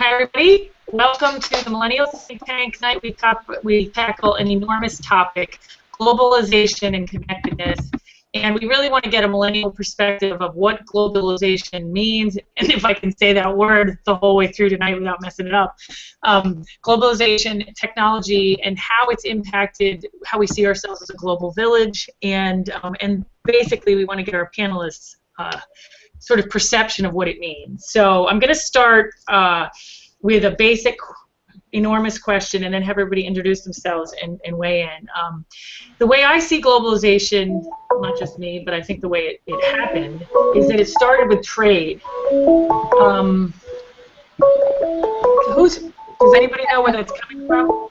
Hi, everybody. Welcome to the Millennials Think Tank. Tonight we tackle an enormous topic, globalization and connectedness. And we really want to get a millennial perspective of what globalization means, and if I can say that word the whole way through tonight without messing it up. Globalization, technology, and how it's impacted how we see ourselves as a global village. And basically we want to get our panelists sort of perception of what it means. So I'm going to start with a basic, enormous question and then have everybody introduce themselves and weigh in. The way I see globalization, not just me, but I think the way it happened, is that it started with trade. Does anybody know where that's coming from?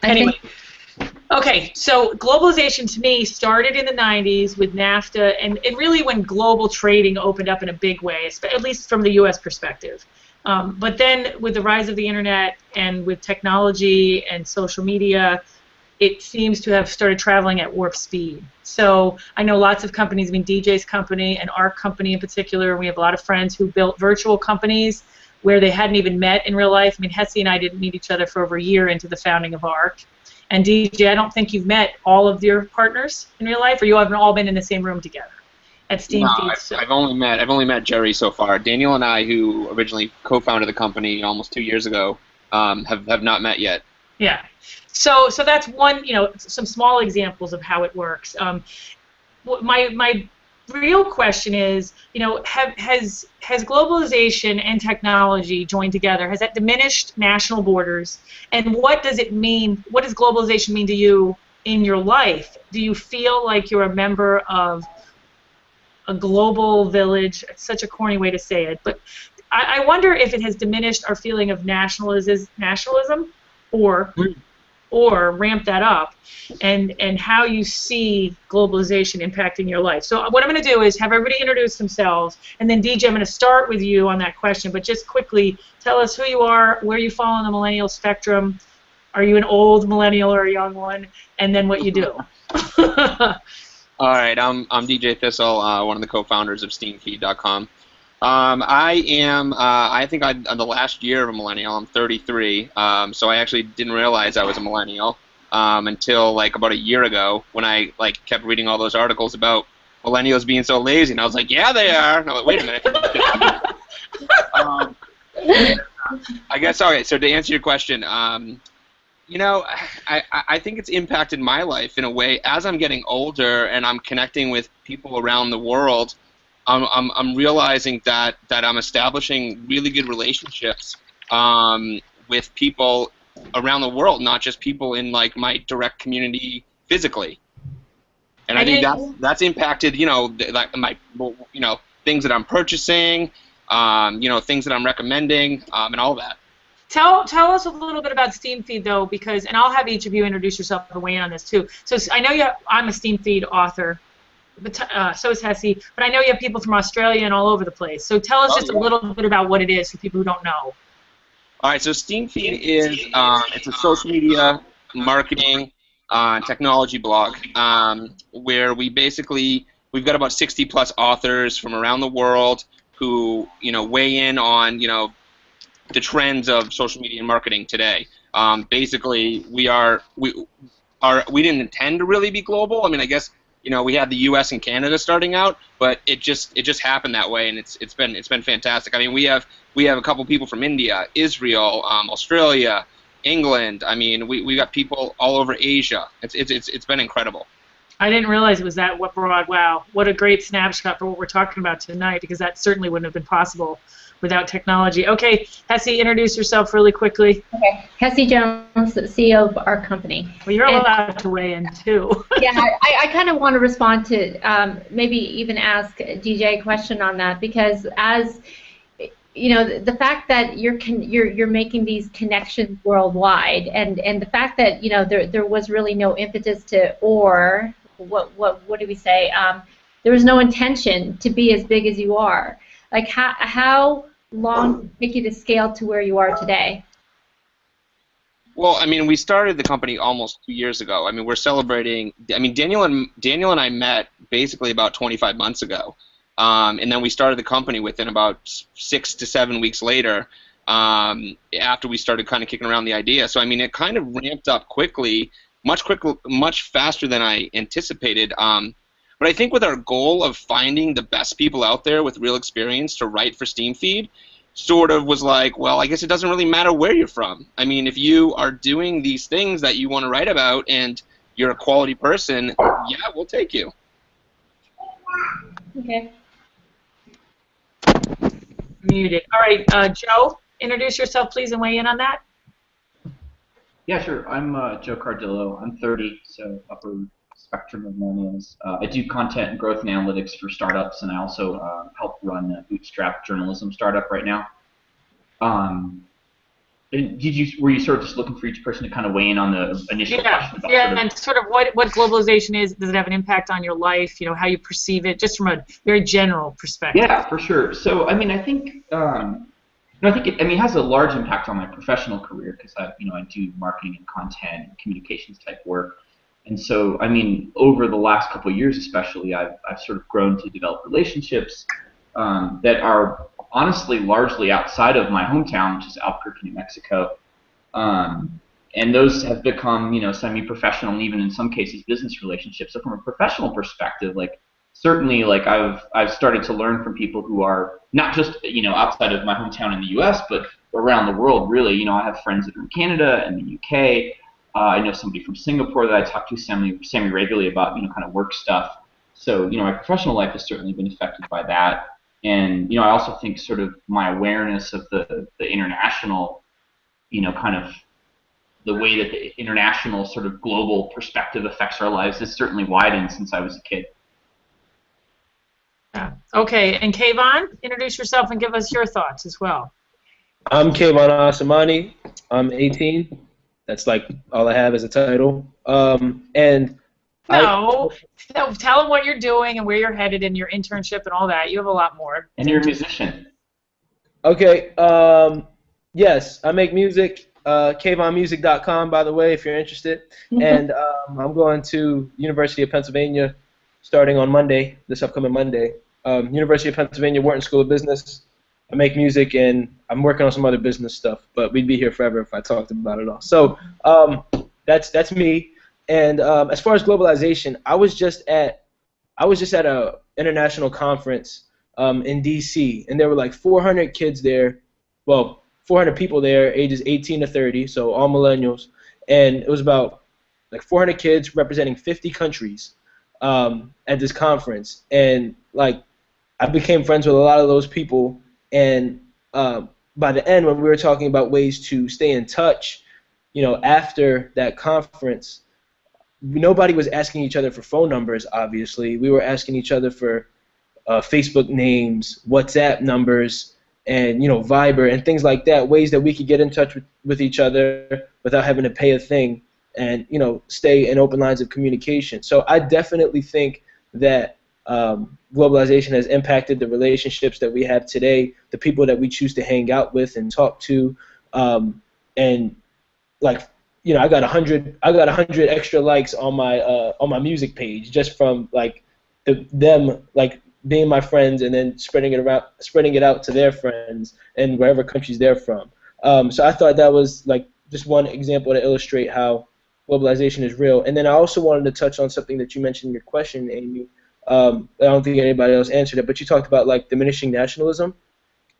Anyway. Okay, so globalization to me started in the 90s with NAFTA, and really when global trading opened up in a big way, at least from the U.S. perspective. But then with the rise of the internet and with technology and social media, it seems to have started traveling at warp speed. So I know lots of companies, I mean DJ's company and our company in particular, we have a lot of friends who built virtual companies where they hadn't even met in real life. I mean, Hesse and I didn't meet each other for over a year into the founding of ARC. And DJ, I don't think you've met all of your partners in real life, or you haven't all been in the same room together at Steam Feed. I've only met Jerry so far. Daniel and I, who originally co-founded the company almost 2 years ago, have not met yet. Yeah. So that's one, some small examples of how it works. My real question is, has globalization and technology joined together? Has that diminished national borders? And what does it mean? What does globalization mean to you in your life? Do you feel like you're a member of a global village? It's such a corny way to say it, but I wonder if it has diminished our feeling of nationalism, or ramp that up, and how you see globalization impacting your life. So what I'm going to do is have everybody introduce themselves, and then DJ, I'm going to start with you on that question, but just quickly tell us who you are, where you fall on the millennial spectrum, are you an old millennial or a young one, and then what you do. All right, I'm DJ Thistle, one of the co-founders of SteamFeed.com. I think I'm the last year of a millennial. I'm 33, so I actually didn't realize I was a millennial until like about a year ago when I kept reading all those articles about millennials being so lazy, and I was like, yeah, they are. And I was like, wait a minute. I guess, all right, so to answer your question, I think it's impacted my life in a way as I'm getting older and I'm connecting with people around the world. I'm realizing that I'm establishing really good relationships with people around the world, not just people in my direct community physically. And I think that's impacted things that I'm purchasing, things that I'm recommending, and all that. Tell us a little bit about Steam Feed though, and I'll have each of you introduce yourself and weigh in on this too. So I know I'm a Steam Feed author. But so is Hesse, but I know you have people from Australia and all over the place. So tell us just a little bit about what it is for people who don't know. All right, so SteamFeed is it's a social media marketing technology blog where we've got about 60+ authors from around the world who weigh in on the trends of social media and marketing today. Basically, we didn't intend to really be global. I mean, I guess. We had the U.S. and Canada starting out, but it just happened that way, and it's been fantastic. I mean, we have a couple people from India, Israel, Australia, England. I mean, we got people all over Asia. It's been incredible. I didn't realize it was that broad. Wow, what a great snapshot for what we're talking about tonight, because that certainly wouldn't have been possible without technology. Okay, Hesse, introduce yourself really quickly. Okay, Hesse Jones, CEO of our company. Well, you're allowed to weigh in too. Yeah, I kind of want to respond to maybe even ask DJ a question on that, because as the fact that you're making these connections worldwide, and the fact that there was really no impetus to what do we say? There was no intention to be as big as you are. Like how long did it take you to scale to where you are today? Well, I mean, we started the company almost 2 years ago. I mean, we're celebrating. I mean, Daniel and I met basically about 25 months ago, And then we started the company within about 6 to 7 weeks later, after we started kind of kicking around the idea. So I mean, it kind of ramped up quickly, much faster than I anticipated. But I think with our goal of finding the best people out there with real experience to write for Steamfeed, sort of was like, well, I guess it doesn't really matter where you're from. I mean, if you are doing these things that you want to write about and you're a quality person, yeah, we'll take you. Okay. Muted. All right, Joe, introduce yourself, please, and weigh in on that. Yeah, sure. I'm Joe Cardillo. I'm 30, so upper spectrum of millennials. I do content and growth and analytics for startups, and I also help run a bootstrap journalism startup right now. Were you sort of just looking for each person to kind of weigh in on the initial question about and sort of what globalization is? Does it have an impact on your life? You know, how you perceive it, just from a very general perspective. Yeah, for sure. So I mean, I think it has a large impact on my professional career because I do marketing and content and communications type work. And so, I mean, over the last couple of years especially, I've sort of grown to develop relationships that are honestly largely outside of my hometown, which is Albuquerque, New Mexico. And those have become, semi-professional and even in some cases business relationships. So from a professional perspective, certainly I've started to learn from people who are not just, outside of my hometown in the US, but around the world really. I have friends that are in Canada and the UK. I know somebody from Singapore that I talk to semi-regularly about, kind of work stuff. So, my professional life has certainly been affected by that. And, I also think sort of my awareness of the international, kind of the way that the international sort of global perspective affects our lives has certainly widened since I was a kid. Yeah. Okay, and Kayvon, introduce yourself and give us your thoughts as well. I'm Kayvon Asamani. I'm 18. That's like all I have as a title. And no, tell them what you're doing and where you're headed in your internship and all that. You have a lot more. And you're a musician. Okay. Yes, I make music. KayvonMusic.com, by the way, if you're interested. And I'm going to University of Pennsylvania starting on Monday, this upcoming Monday. University of Pennsylvania, Wharton School of Business. I make music, and I'm working on some other business stuff, but we'd be here forever if I talked about it all. So that's me. And as far as globalization, I was just at a international conference in D.C., and there were like 400 kids there, 400 people there, ages 18 to 30, so all millennials, and it was about like 400 kids representing 50 countries at this conference, and like I became friends with a lot of those people. And by the end, when we were talking about ways to stay in touch, after that conference, nobody was asking each other for phone numbers, obviously. We were asking each other for Facebook names, WhatsApp numbers, and, Viber and things like that, ways that we could get in touch with each other without having to pay a thing and, stay in open lines of communication. So I definitely think that globalization has impacted the relationships that we have today, the people that we choose to hang out with and talk to, and like I got 100 extra likes on my music page just from like them like being my friends and then spreading it out to their friends and wherever countries they're from. So I thought that was like just one example to illustrate how globalization is real. And then I also wanted to touch on something that you mentioned in your question, Amy. I don't think anybody else answered it, but you talked about like diminishing nationalism,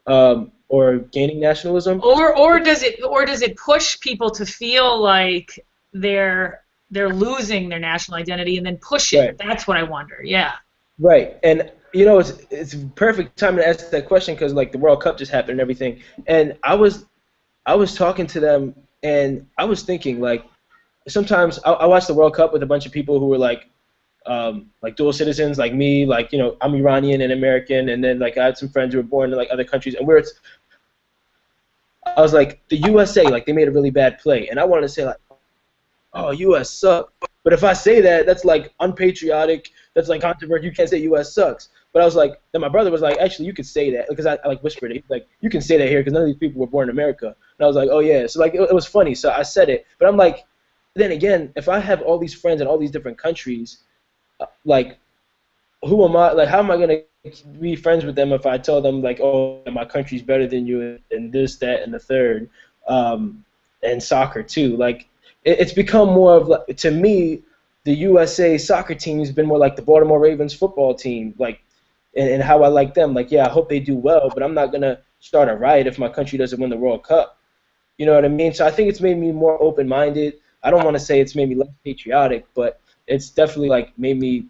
or gaining nationalism. Or does it push people to feel like they're losing their national identity and then push it? Right. That's what I wonder. Yeah. Right, and it's a perfect time to ask that question because like the World Cup just happened and everything, and I was talking to them and I was thinking like sometimes I watch the World Cup with a bunch of people who were like dual citizens like me, like I'm Iranian and American, and then like I had some friends who were born in like other countries, and I was like, the USA, like they made a really bad play, and I wanted to say like, oh, US suck, but if I say that, that's like unpatriotic, that's like controversial, you can't say US sucks. But I was like, then my brother was like, actually you could say that, because I like whispered it, like you can say that here because none of these people were born in America, and I was like, oh yeah, so like it was funny, so I said it, but I'm like, then again, if I have all these friends in all these different countries, like who am I? Like, how am I gonna be friends with them if I tell them like, oh, my country's better than you and this, that, and the third, and soccer too. Like, it's become more of like, to me, the USA soccer team has been more like the Baltimore Ravens football team, like, and how I like them. Like, yeah, I hope they do well, but I'm not gonna start a riot if my country doesn't win the World Cup. You know what I mean? So I think it's made me more open-minded. I don't want to say it's made me less patriotic, but it's definitely like made me,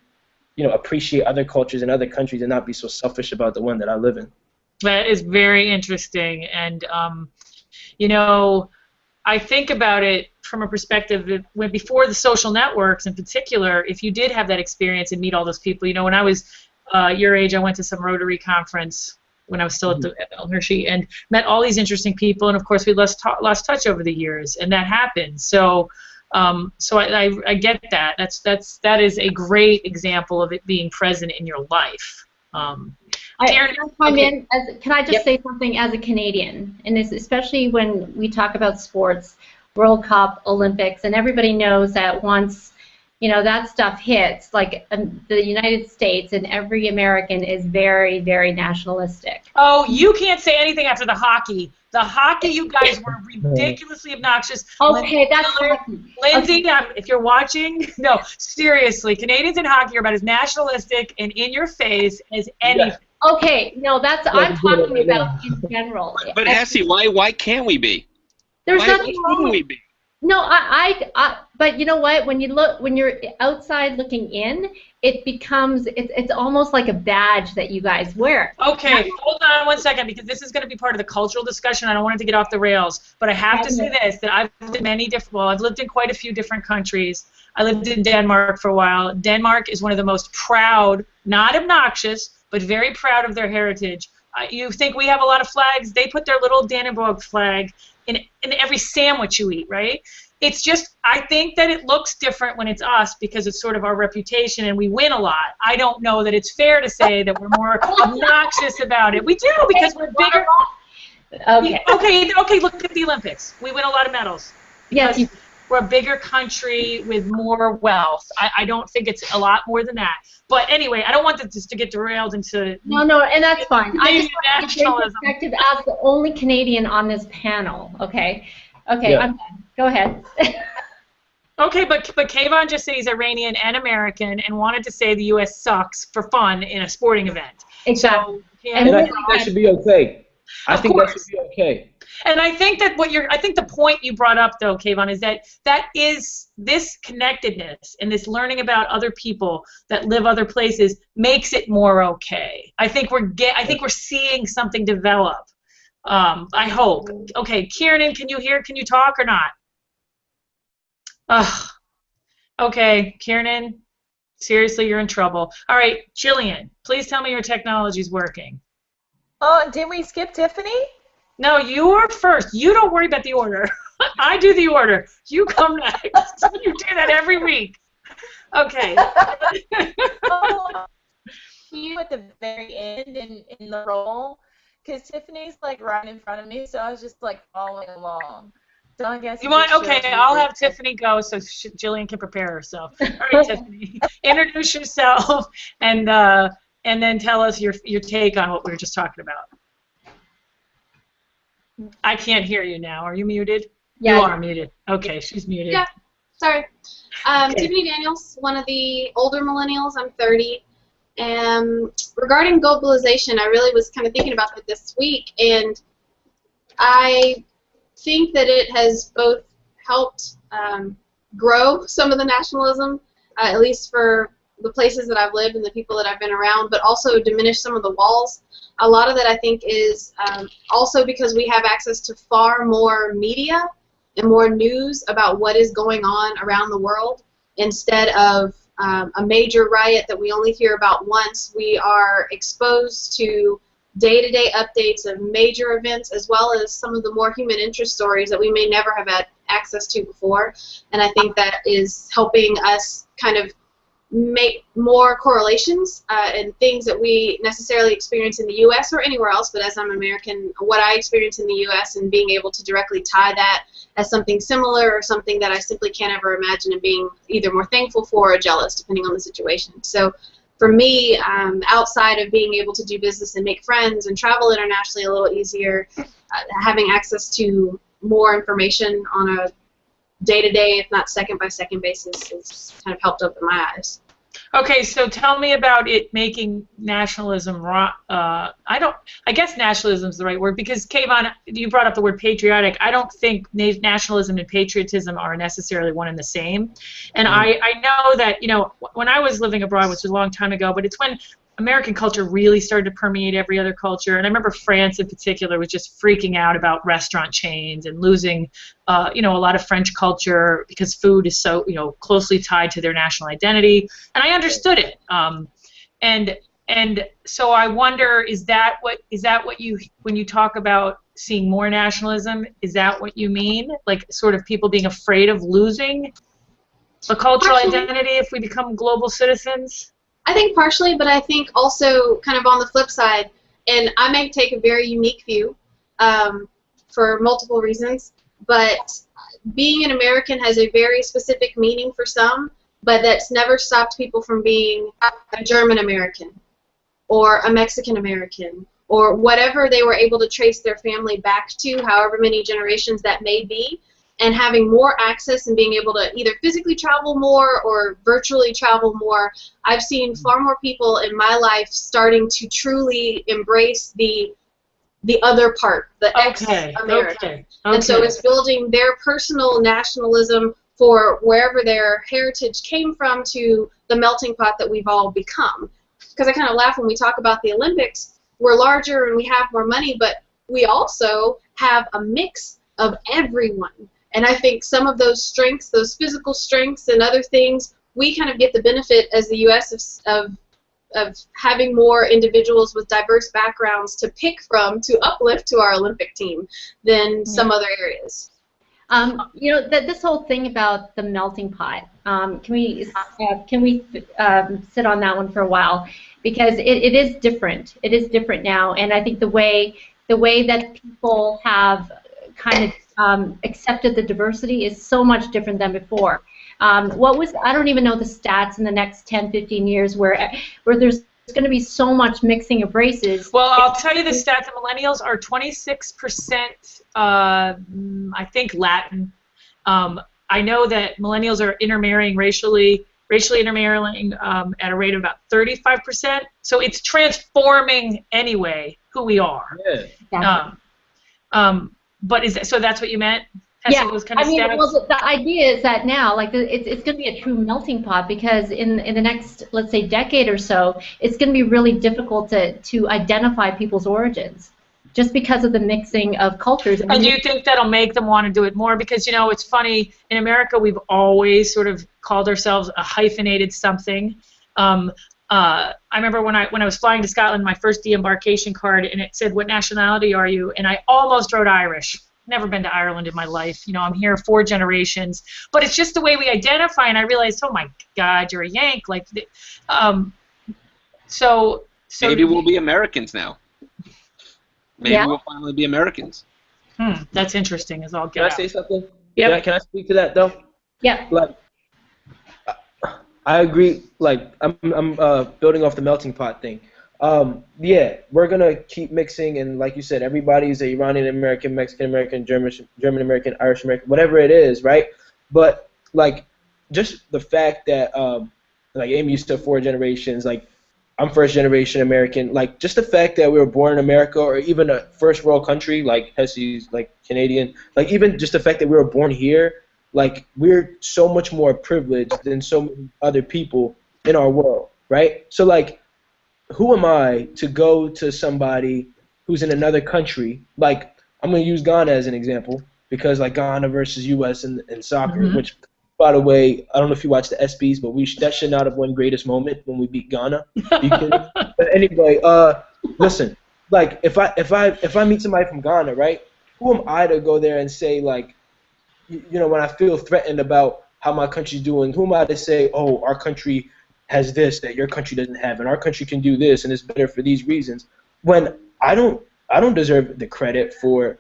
appreciate other cultures and other countries and not be so selfish about the one that I live in. That is very interesting, and I think about it from a perspective that when before the social networks in particular, if you did have that experience and meet all those people, when I was your age, I went to some Rotary conference when I was still at the Hershey and met all these interesting people, and of course we lost touch over the years, and that happened. So I get that. That is a great example of it being present in your life. Can I just say something as a Canadian, and especially when we talk about sports, World Cup, Olympics, and everybody knows that once that stuff hits, like the United States and every American is very, very nationalistic. Oh, you can't say anything after the hockey. The hockey, you guys were ridiculously obnoxious. Okay, that's hockey. Lindsay, if you're watching, no, seriously, Canadians in hockey are about as nationalistic and in your face as anything. Yeah. Okay, no, I'm talking about in general. But Essie, why can't we be? There's nothing wrong with we be? No, but you know what? When you're outside looking in, it becomes it's almost like a badge that you guys wear. Okay, hold on one second, because this is going to be part of the cultural discussion. I don't want it to get off the rails, but I have to say this: that I've lived in I've lived in quite a few different countries. I lived in Denmark for a while. Denmark is one of the most proud, not obnoxious, but very proud of their heritage. You think we have a lot of flags? They put their little Dannebrog flag in every sandwich you eat, right? It's just, I think that it looks different when it's us because it's sort of our reputation and we win a lot. I don't know that it's fair to say that we're more obnoxious about it. We do, because we're bigger. Okay, look at the Olympics. We win a lot of medals. Yes. We're a bigger country with more wealth. I don't think it's a lot more than that. But anyway, I don't want this to get derailed into... No, and that's fine. I just want to give perspective as the only Canadian on this panel, okay? Okay, yeah. I'm done. Go ahead. Okay, but Kayvon just said he's Iranian and American and wanted to say the U.S. sucks for fun in a sporting event. Exactly. So, and I think that should be okay. I think that should be okay. And I think that I think the point you brought up, though, Kayvon, is that is this connectedness and this learning about other people that live other places makes it more okay. I think we're seeing something develop. I hope. Okay, Kieran, can you talk or not? Okay, Kieran, seriously, you're in trouble. All right, Jillian, please tell me your technology's working. Oh, didn't we skip Tiffany? No, you are first. You don't worry about the order. I do the order. You come next. You do that every week. Okay. You at the very end in the role, because Tiffany's like right in front of me, so I was just like following along. So I guess you want? Okay, I'll have Tiffany go so Jillian can prepare herself. All right, Tiffany, introduce yourself and then tell us your take on what we were just talking about. I can't hear you now. Are you muted? Yeah. You are muted. Okay, she's muted. Yeah, sorry. Okay. Tiffany Daniels, one of the older millennials. I'm 30. And regarding globalization, I really was kind of thinking about that this week, and I think that it has both helped grow some of the nationalism, at least for the places that I've lived and the people that I've been around, but also diminish some of the walls. A lot of that, I think, is also because we have access to far more media and more news about what is going on around the world. Instead of a major riot that we only hear about once, we are exposed to day-to-day updates of major events, as well as some of the more human interest stories that we may never have had access to before. And I think that is helping us kind of make more correlations and things that we necessarily experience in the U.S. or anywhere else, but as I'm American, what I experience in the U.S. and being able to directly tie that as something similar or something that I simply can't ever imagine, and being either more thankful for or jealous, depending on the situation. So for me, outside of being able to do business and make friends and travel internationally a little easier, having access to more information on a day-to-day, if not second-by-second basis, has kind of helped open my eyes. Okay, so tell me about it making nationalism I guess nationalism is the right word, because Kayvon, you brought up the word patriotic. I don't think nationalism and patriotism are necessarily one and the same. And I know that, you know, when I was living abroad, which was a long time ago, but it's when American culture really started to permeate every other culture. And I remember France in particular was just freaking out about restaurant chains and losing, you know, a lot of French culture because food is so, you know, closely tied to their national identity. And I understood it. And so I wonder, is that what you, when you talk about seeing more nationalism, is that what you mean? Like sort of people being afraid of losing a cultural identity if we become global citizens? I think partially, but I think also kind of on the flip side, and I may take a very unique view for multiple reasons, but being an American has a very specific meaning for some, but that's never stopped people from being a German American or a Mexican American or whatever they were able to trace their family back to, however many generations that may be. And having more access and being able to either physically travel more or virtually travel more, I've seen far more people in my life starting to truly embrace the other part, the ex-American. And so it's building their personal nationalism for wherever their heritage came from to the melting pot that we've all become. Because I kind of laugh when we talk about the Olympics. We're larger and we have more money, but we also have a mix of everyone. And I think some of those strengths, those physical strengths and other things, we kind of get the benefit as the U.S. of having more individuals with diverse backgrounds to pick from to uplift to our Olympic team than some other areas. You know, this whole thing about the melting pot, can we sit on that one for a while? Because it is different. It is different now, and I think the way that people have kind of accepted the diversity is so much different than before. I don't even know the stats in the next 10, 15 years where there's going to be so much mixing of races. Well, I'll tell you the stat. The millennials are 26%, I think, Latin. I know that millennials are intermarrying racially intermarrying at a rate of about 35%. So it's transforming anyway who we are. Yeah. Exactly. But so that's what you meant? Yeah, those kind of well, the idea is that now, like, it's going to be a true melting pot because in the next, let's say, decade or so, it's going to be really difficult to identify people's origins just because of the mixing of cultures. And do you think that'll make them want to do it more? Because, you know, it's funny, in America we've always sort of called ourselves a hyphenated something. I remember when I was flying to Scotland, my first de-embarkation card, and it said, "What nationality are you?" And I almost wrote Irish. Never been to Ireland in my life. You know, I'm here 4 generations. But it's just the way we identify, and I realized, oh my God, you're a Yank. Like, so maybe we'll be Americans now. Maybe we'll finally be Americans. That's interesting. As I'll get. Can I say something? Yeah. Can I speak to that though? Yeah. Like, I agree. Like, I'm building off the melting pot thing. Yeah, we're gonna keep mixing, and like you said, everybody's a Iranian American, Mexican American, German American, Irish American, whatever it is, right? But like, just the fact that like Amy used to 4 generations, like I'm first generation American, like just the fact that we were born in America or even a first world country like Hesse's, like Canadian, like even just the fact that we were born here. Like, we're so much more privileged than so many other people in our world, right? So, like, who am I to go to somebody who's in another country? Like, I'm going to use Ghana as an example because, like, Ghana versus U.S. in soccer, which, by the way, I don't know if you watch the ESPYs, but that should not have won greatest moment when we beat Ghana. But anyway, listen, like, if I meet somebody from Ghana, right, who am I to go there and say, like, you know, when I feel threatened about how my country's doing, who am I to say, oh, our country has this that your country doesn't have, and our country can do this, and it's better for these reasons, when I don't deserve the credit for,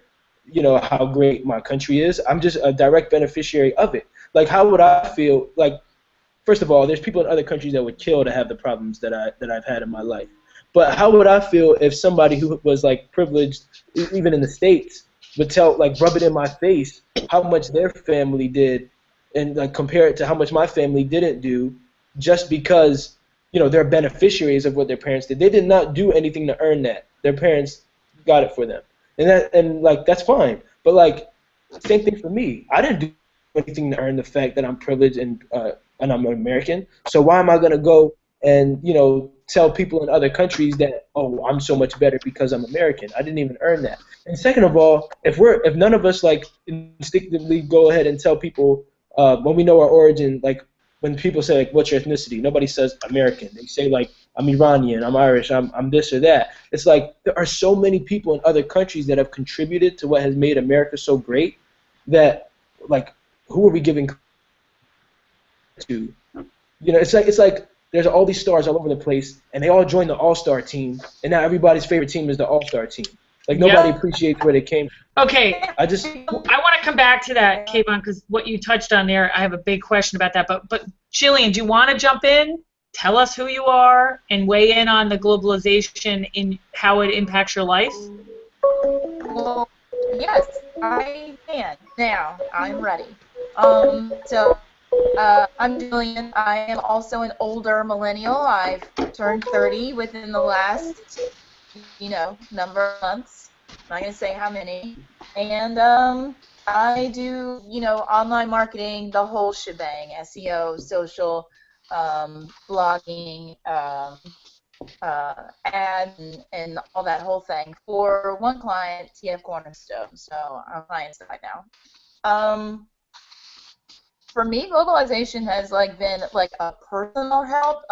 you know, how great my country is. I'm just a direct beneficiary of it. Like, how would I feel, like, first of all, there's people in other countries that would kill to have the problems that I've had in my life. But how would I feel if somebody who was like privileged, even in the States, would rub it in my face how much their family did, and like compare it to how much my family didn't do, just because they're beneficiaries of what their parents did. They did not do anything to earn that. Their parents got it for them, and that's fine. But like, same thing for me. I didn't do anything to earn the fact that I'm privileged and I'm American. So why am I gonna go and tell people in other countries that, oh, I'm so much better because I'm American? I didn't even earn that. And second of all, if none of us like instinctively go ahead and tell people when we know our origin, like when people say like, what's your ethnicity? Nobody says American. They say like, I'm Iranian, I'm Irish, I'm this or that. It's like there are so many people in other countries that have contributed to what has made America so great that like, who are we giving to? It's like there's all these stars all over the place, and they all join the All-Star team, and now everybody's favorite team is the All-Star team. Like nobody appreciates where they came from. Okay. I want to come back to that, Kayvon, because what you touched on there, I have a big question about that. But Jillian, do you want to jump in? Tell us who you are and weigh in on the globalization in how it impacts your life. Well, yes, I can. Now, I'm ready. So I'm Jillian. I am also an older millennial. I've turned 30 within the last, number of months. I'm not going to say how many. And I do, online marketing, the whole shebang, SEO, social, blogging, ads, and all that whole thing for one client, TF Cornerstone. So I'm client side now. For me, globalization has been a personal help.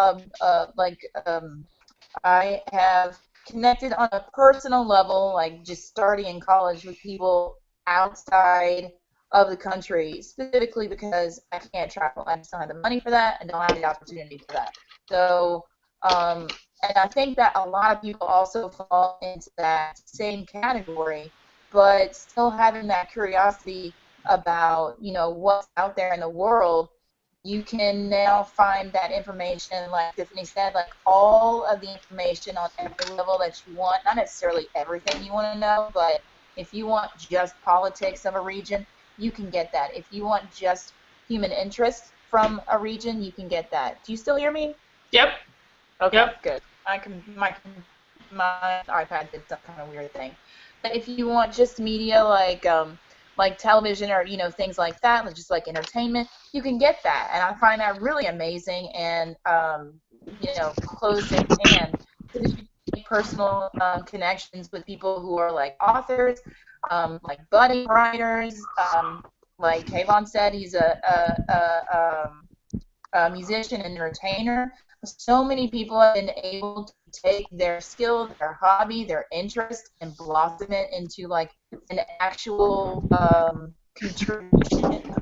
I have connected on a personal level, like just starting in college with people outside of the country, specifically because I can't travel. I just don't have the money for that and don't have the opportunity for that. So, and I think that a lot of people also fall into that same category, but still having that curiosity about, what's out there in the world. You can now find that information, like Tiffany said, like all of the information on every level that you want. Not necessarily everything you want to know, but if you want just politics of a region, you can get that. If you want just human interest from a region, you can get that. Do you still hear me? Yep. Okay, yep. Good. My iPad did some kind of weird thing. But if you want just media like television or things like that, just like entertainment, you can get that, and I find that really amazing and close in hand. Because if you make personal connections with people who are like authors, like budding writers, like Kayvon said, he's a musician and entertainer. So many people have been able to take their skill, their hobby, their interest, and blossom it into like an actual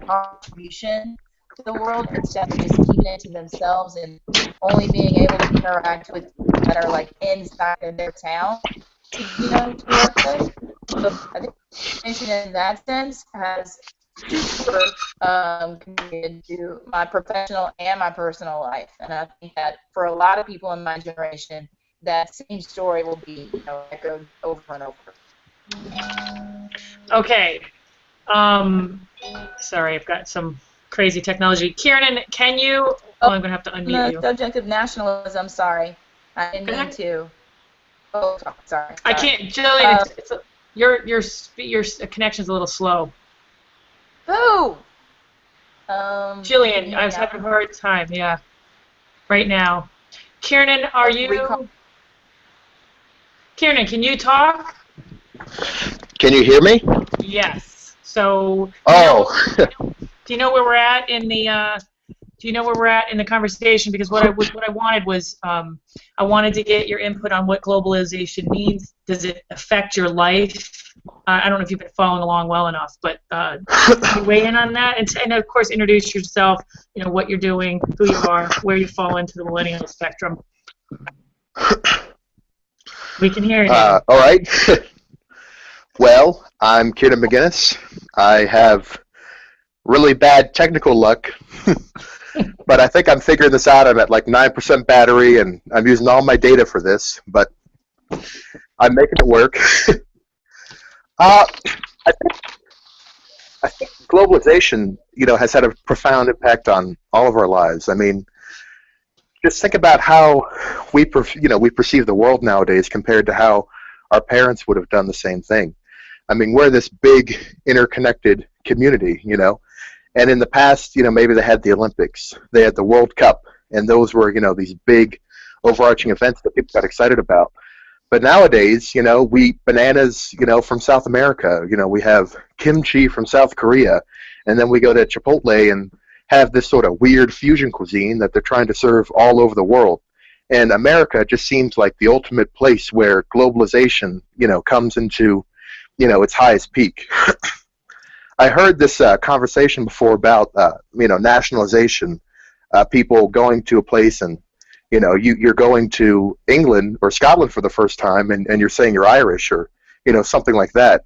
contribution to the world instead of just keeping it to themselves and only being able to interact with people that are like inside of their town to work with. So I think education in that sense has super contributed to my professional and my personal life, and I think that for a lot of people in my generation, that same story will be echoed over and over. Okay. Sorry, I've got some crazy technology. Kieran, can you? Oh, I'm gonna have to unmute you. The subject of nationalism. Sorry, I didn't mean to. Oh, sorry. I can't, Jillian. Your connection's a little slow. Boo! Jillian, I was having a hard time. Yeah, right now. Kieran, are you? Kieran, can you talk? Can you hear me? Yes. So. Oh. Do you know where we're at in the? Do you know where we're at in the conversation? Because what I wanted was I wanted to get your input on what globalization means. Does it affect your life? I don't know if you've been following along well enough, but can you weigh in on that? And of course, introduce yourself. What you're doing, who you are, where you fall into the millennial spectrum. We can hear you. All right. Well, I'm Kieran McGinnis. I have really bad technical luck. But I think I'm figuring this out. I'm at like 9% battery, and I'm using all my data for this, but I'm making it work. I think globalization, has had a profound impact on all of our lives. I mean, just think about how we perceive the world nowadays compared to how our parents would have done the same thing. I mean, we're this big interconnected community, and in the past, maybe they had the Olympics, they had the World Cup, and those were, these big overarching events that people got excited about. But nowadays, we eat bananas, from South America. We have kimchi from South Korea, and then we go to Chipotle and have this sort of weird fusion cuisine that they're trying to serve all over the world. And America just seems like the ultimate place where globalization, comes into, its highest peak. I heard this conversation before about, nationalization, people going to a place and, you're going to England or Scotland for the first time and you're saying you're Irish or, something like that.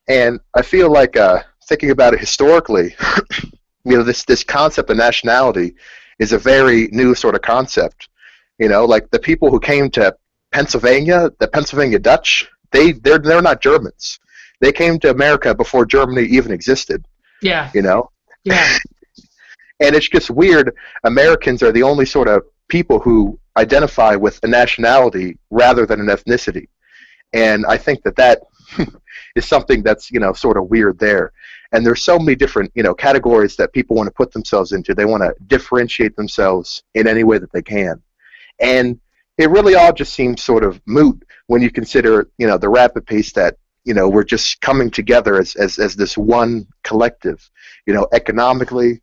And I feel like thinking about it historically, this concept of nationality is a very new sort of concept. Like the people who came to Pennsylvania, the Pennsylvania Dutch, they're not Germans. They came to America before Germany even existed. Yeah. Yeah. And it's just weird. Americans are the only sort of people who identify with a nationality rather than an ethnicity. And I think that is something that's, sort of weird there. And there's so many different, categories that people want to put themselves into. They want to differentiate themselves in any way that they can. And it really all just seems sort of moot when you consider, the rapid pace that, we're just coming together as this one collective, economically,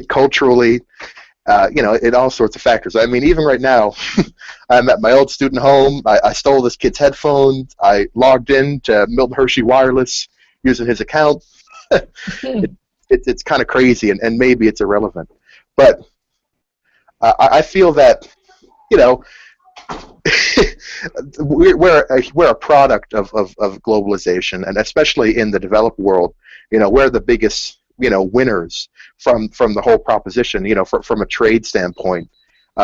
culturally, in all sorts of factors. I mean, even right now, I'm at my old student home. I stole this kid's headphones. I logged in to Milton Hershey Wireless using his account. It's kind of crazy, and maybe it's irrelevant. But I feel that, we're a product of globalization, and especially in the developed world, we're the biggest, winners from the whole proposition, from a trade standpoint.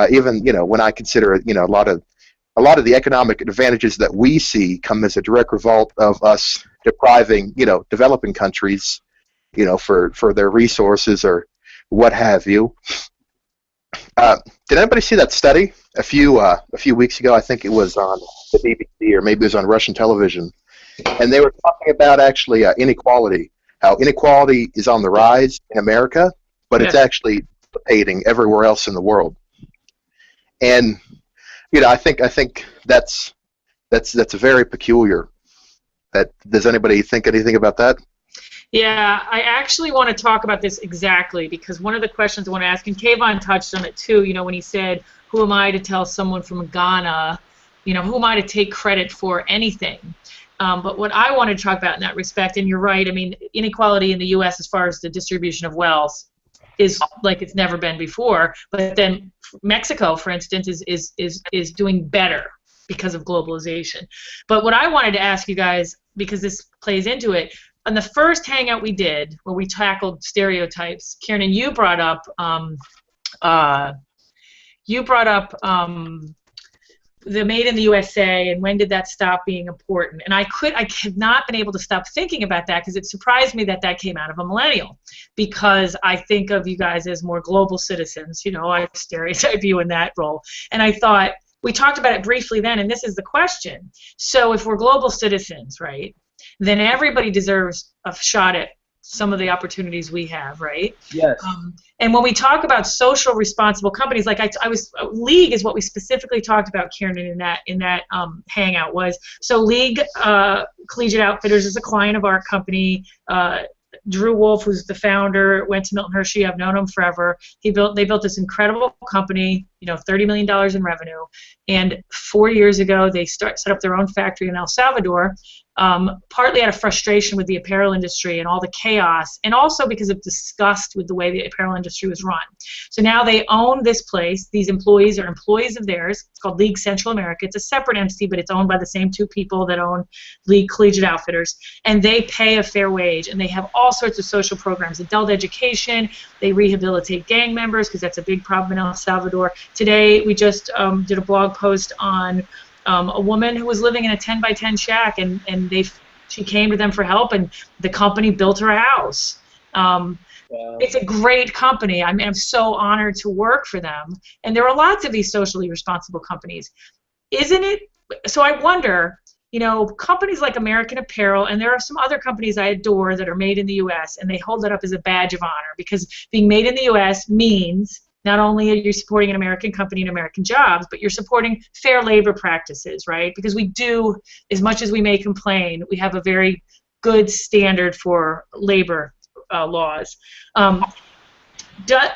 Even, when I consider it, a lot of the economic advantages that we see come as a direct result of us depriving, developing countries, for their resources or what have you. Did anybody see that study a few weeks ago? I think it was on the BBC or maybe it was on Russian television, and they were talking about actually inequality. How inequality is on the rise in America, but it's actually dissipating everywhere else in the world. And I think that's very peculiar. Does anybody think anything about that? Yeah, I actually want to talk about this exactly because one of the questions I want to ask, and Kayvon touched on it too, when he said, who am I to tell someone from Ghana, who am I to take credit for anything? But what I want to talk about in that respect, and you're right, I mean, inequality in the U.S. as far as the distribution of wealth is like it's never been before, but then Mexico, for instance, is doing better because of globalization. But what I wanted to ask you guys, because this plays into it, on the first hangout we did, where we tackled stereotypes, Kieran, you brought up the Made in the USA and when did that stop being important? And I could not been able to stop thinking about that because it surprised me that came out of a millennial, because I think of you guys as more global citizens. I stereotype you in that role, and I thought we talked about it briefly then, and this is the question. So if we're global citizens, right? Then everybody deserves a shot at some of the opportunities we have, right? Yes. And when we talk about social responsible companies, like League is what we specifically talked about, Kieran, in that hangout was. So League Collegiate Outfitters is a client of our company. Drew Wolf, who's the founder, went to Milton Hershey. I've known him forever. They built this incredible company. $30 million in revenue. And 4 years ago, they set up their own factory in El Salvador, partly out of frustration with the apparel industry and all the chaos, and also because of disgust with the way the apparel industry was run. So now they own this place. These employees are employees of theirs. It's called League Central America. It's a separate entity, but it's owned by the same two people that own League Collegiate Outfitters. And they pay a fair wage, and they have all sorts of social programs, adult education. They rehabilitate gang members because that's a big problem in El Salvador. Today, we just did a blog post on a woman who was living in a 10 by 10 shack, and she came to them for help, and the company built her a house. It's a great company. I mean, I'm so honored to work for them. And there are lots of these socially responsible companies. Isn't it? So I wonder, companies like American Apparel, and there are some other companies I adore that are made in the U.S., and they hold that up as a badge of honor, because being made in the U.S. means not only are you supporting an American company and American jobs, but you're supporting fair labor practices, right? Because we do, as much as we may complain, we have a very good standard for labor laws. Does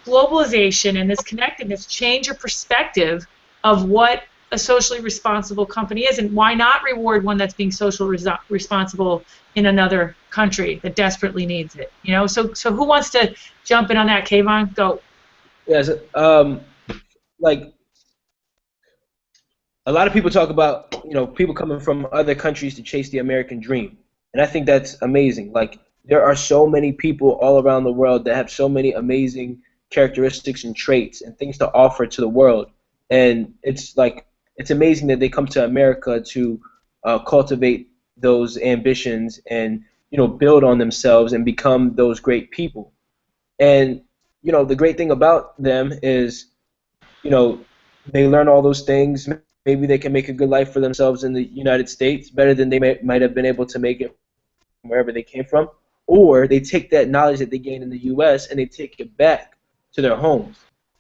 globalization and this connectedness change your perspective of what a socially responsible company is, and why not reward one that's being socially responsible in another country that desperately needs it? So who wants to jump in on that? Kayvon, go. Yes, like a lot of people talk about, people coming from other countries to chase the American dream, and I think that's amazing. Like, there are so many people all around the world that have so many amazing characteristics and traits and things to offer to the world, and it's amazing that they come to America to cultivate those ambitions and build on themselves and become those great people. And the great thing about them is, they learn all those things. Maybe they can make a good life for themselves in the United States, better than they might have been able to make it wherever they came from. Or they take that knowledge that they gained in the U.S. and they take it back to their homes.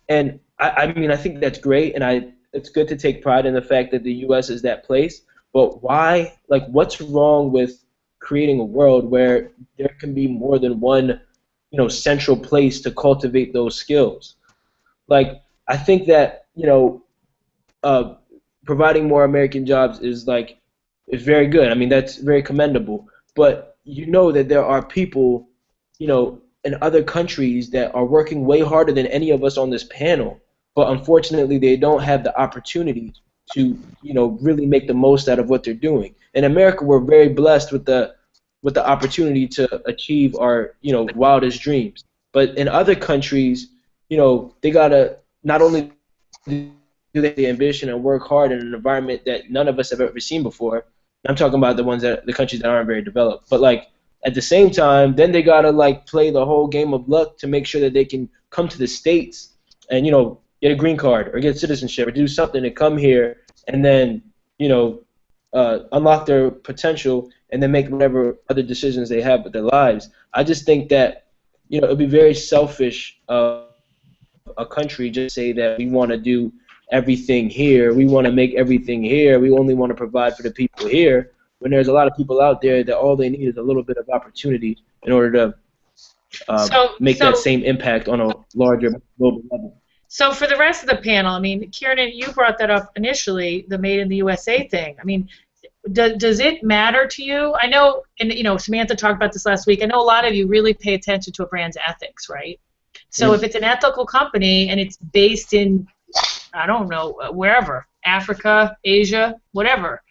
And I think that's great, and it's good to take pride in the fact that the U.S. is that place. But why? What's wrong with creating a world where there can be more than one central place to cultivate those skills? I think that providing more American jobs is very good. I mean, that's very commendable. But that there are people in other countries that are working way harder than any of us on this panel, but unfortunately they don't have the opportunity to really make the most out of what they're doing. In America, we're very blessed with the opportunity to achieve our wildest dreams. But in other countries, they gotta not only do they have the ambition and work hard in an environment that none of us have ever seen before. I'm talking about the countries that aren't very developed. But at the same time, then they gotta play the whole game of luck to make sure that they can come to the States and get a green card or get citizenship or do something to come here and then unlock their potential and then make whatever other decisions they have with their lives. I just think that it would be very selfish of a country just say that we want to do everything here, we want to make everything here, we only want to provide for the people here, when there's a lot of people out there that all they need is a little bit of opportunity in order to make that same impact on a larger global level. So for the rest of the panel, I mean, Kieran, you brought that up initially, the Made in the USA thing. I mean, does it matter to you? I know, and Samantha talked about this last week. I know a lot of you really pay attention to a brand's ethics, right? So if it's an ethical company and it's based in, I don't know, wherever, Africa, Asia, whatever,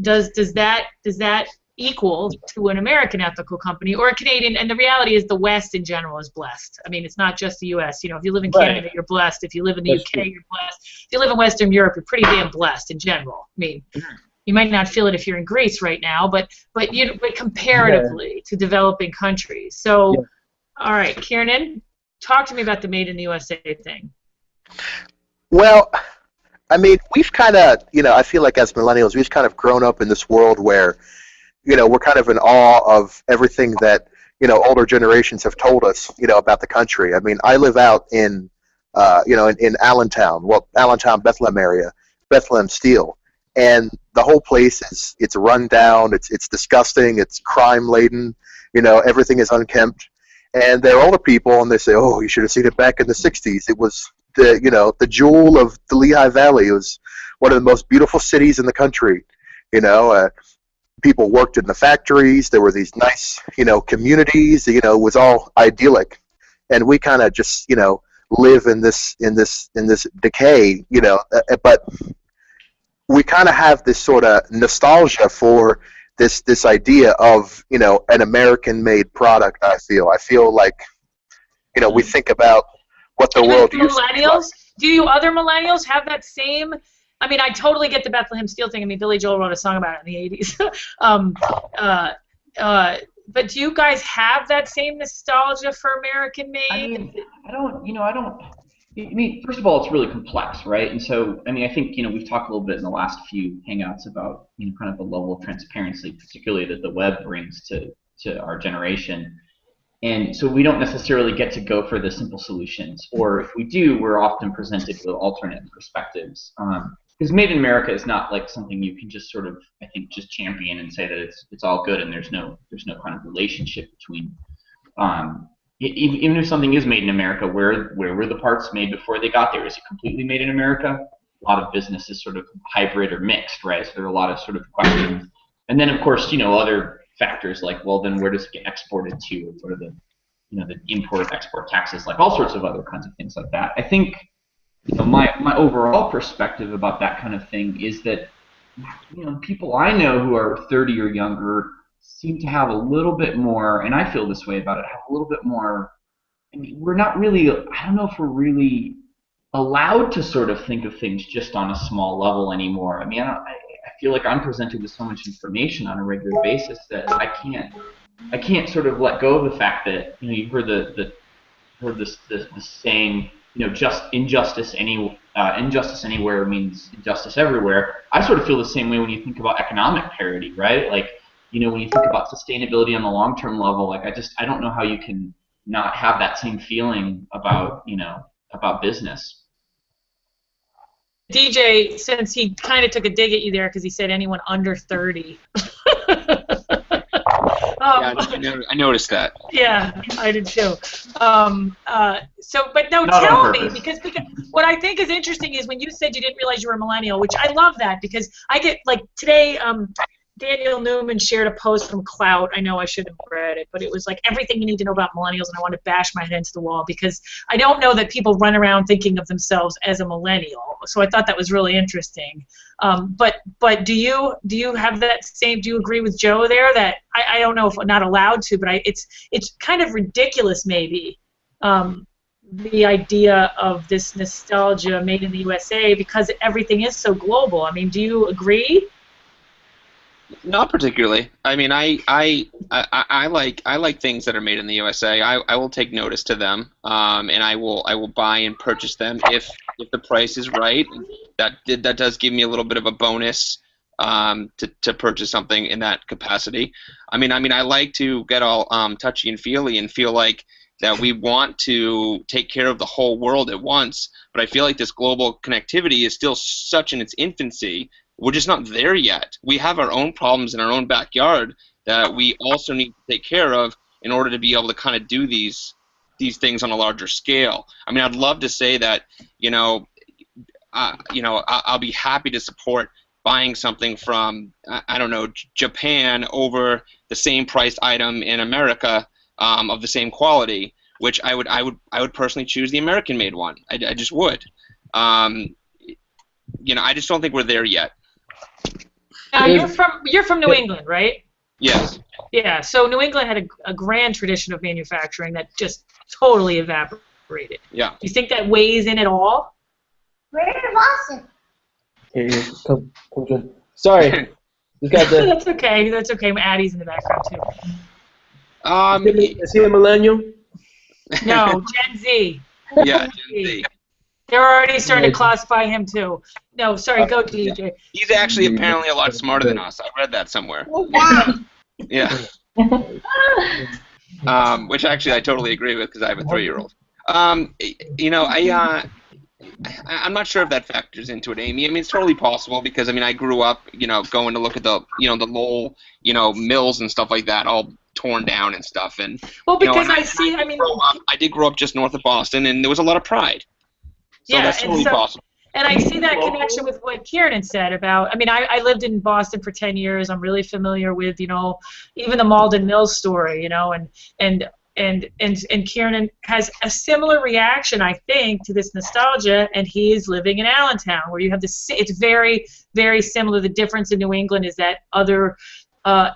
does that equal to an American ethical company or a Canadian? And the reality is the West in general is blessed. I mean, it's not just the U.S. If you live in Canada, you're blessed. If you live in the UK, you're blessed. If you live in Western Europe, you're pretty damn blessed in general. I mean, you might not feel it if you're in Greece right now, but comparatively to developing countries. So, all right, Kieran, talk to me about the Made in the USA thing. Well, I mean, we've kind of, I feel like as millennials, we've kind of grown up in this world where, we're kind of in awe of everything that, older generations have told us, about the country. I mean, I live out in, in Allentown, Allentown, Bethlehem area, Bethlehem Steel, and the whole place it's run down, it's disgusting, it's crime laden, everything is unkempt, and they're older people, and they say, oh, you should have seen it back in the '60s. It was the jewel of the Lehigh Valley. It was one of the most beautiful cities in the country. People worked in the factories. There were these nice, communities. It was all idyllic, and we kind of just, live in this decay. But we kind of have this sort of nostalgia for this idea of, an American-made product. I feel like, we think about what the world used to be like. Millennials? Do you other millennials have that same? I mean, I totally get the Bethlehem Steel thing. I mean, Billy Joel wrote a song about it in the 80s. But do you guys have that same nostalgia for American-made? I mean, I don't. I mean, first of all, it's really complex, right? And so, I mean, I think, we've talked a little bit in the last few Hangouts about, kind of the level of transparency, particularly that the web brings to our generation. And so we don't necessarily get to go for the simple solutions. Or if we do, we're often presented with alternate perspectives. Because Made in America is not like something you can just sort of, I think, just champion and say that it's all good and there's no kind of relationship between. Even if something is made in America, where were the parts made before they got there? Is it completely made in America? A lot of business is sort of hybrid or mixed, right? So there are a lot of sort of questions. And then, of course, other factors like, well, then where does it get exported to? What are the, the import-export taxes, like all sorts of other kinds of things like that. I think, my overall perspective about that kind of thing is that, people I know who are 30 or younger seem to have a little bit more, and I feel this way about it, have a little bit more. I mean, we're not really, I don't know if we're really allowed to sort of think of things just on a small level anymore. I mean, I feel like I'm presented with so much information on a regular basis that I can't sort of let go of the fact that, you've heard the saying, just injustice anywhere means injustice everywhere. I sort of feel the same way when you think about economic parity, right? Like, when you think about sustainability on the long-term level, like I don't know how you can not have that same feeling about, about business. DJ, since he kind of took a dig at you there because he said anyone under 30. Yeah, I noticed that. Yeah, I did too. But no, Not tell me, because what I think is interesting is when you said you didn't realize you were a millennial, which I love that because I get, like, today, Daniel Newman shared a post from Clout. I know I should have read it, but it was like everything you need to know about millennials, and I want to bash my head into the wall because I don't know that people run around thinking of themselves as a millennial. So I thought that was really interesting. But do you have that same? Do you agree with Joe there that I don't know if I'm not allowed to, but it's kind of ridiculous maybe. The idea of this nostalgia made in the USA because everything is so global. I mean, do you agree? Not particularly. I mean, I like things that are made in the USA. I will take notice to them, and I will buy and purchase them if the price is right. That does give me a little bit of a bonus to purchase something in that capacity. I mean, I like to get all touchy and feely and feel like that we want to take care of the whole world at once. But I feel like this global connectivity is still such in its infancy. We're just not there yet. We have our own problems in our own backyard that we also need to take care of in order to be able to kind of do these things on a larger scale. I mean, I'd love to say that, I'll be happy to support buying something from, I don't know, Japan over the same priced item in America of the same quality, which I would personally choose the American-made one. I just would. I just don't think we're there yet. Now you're from New England, right? Yes. Yeah. So New England had a grand tradition of manufacturing that just totally evaporated. Yeah. You think that weighs in at all? Where's Boston? Here, come, John. Sorry. We got the. That's okay. That's okay. Addie's in the background too. Is he a millennial? No, Gen Z. Yeah, Gen Z. They're already starting to classify him too. No, sorry, go DJ. He's actually apparently a lot smarter than us. I read that somewhere. Yeah. Which actually I totally agree with because I have a 3-year-old. I'm not sure if that factors into it, Amy. I mean, it's totally possible because I grew up, going to look at the Lowell, mills and stuff like that, all torn down and stuff. And well, because I did grow up just north of Boston, and there was a lot of pride. So that's totally possible. And I see that connection with what Kieran said about, I mean, I lived in Boston for 10 years. I'm really familiar with, you know, even the Malden Mills story, you know, and Kieran has a similar reaction, I think, to this nostalgia, and he is living in Allentown, where you have this, it's very, very similar. The difference in New England is that other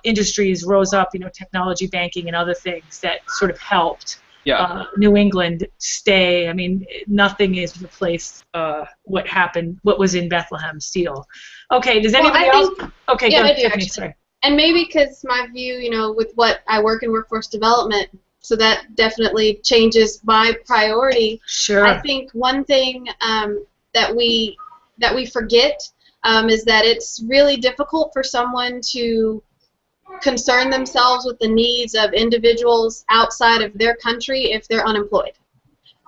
industries rose up, you know, technology, banking, and other things that sort of helped. Yeah. New England stay. I mean, nothing is replaced what was in Bethlehem Steel. Okay, does anybody else? Okay, yeah, go I ahead, do, Tiffany, actually. sorry. And maybe because my view, you know, with what I work in workforce development, so that definitely changes my priority. Sure. I think one thing that we forget is that it's really difficult for someone to concern themselves with the needs of individuals outside of their country if they're unemployed.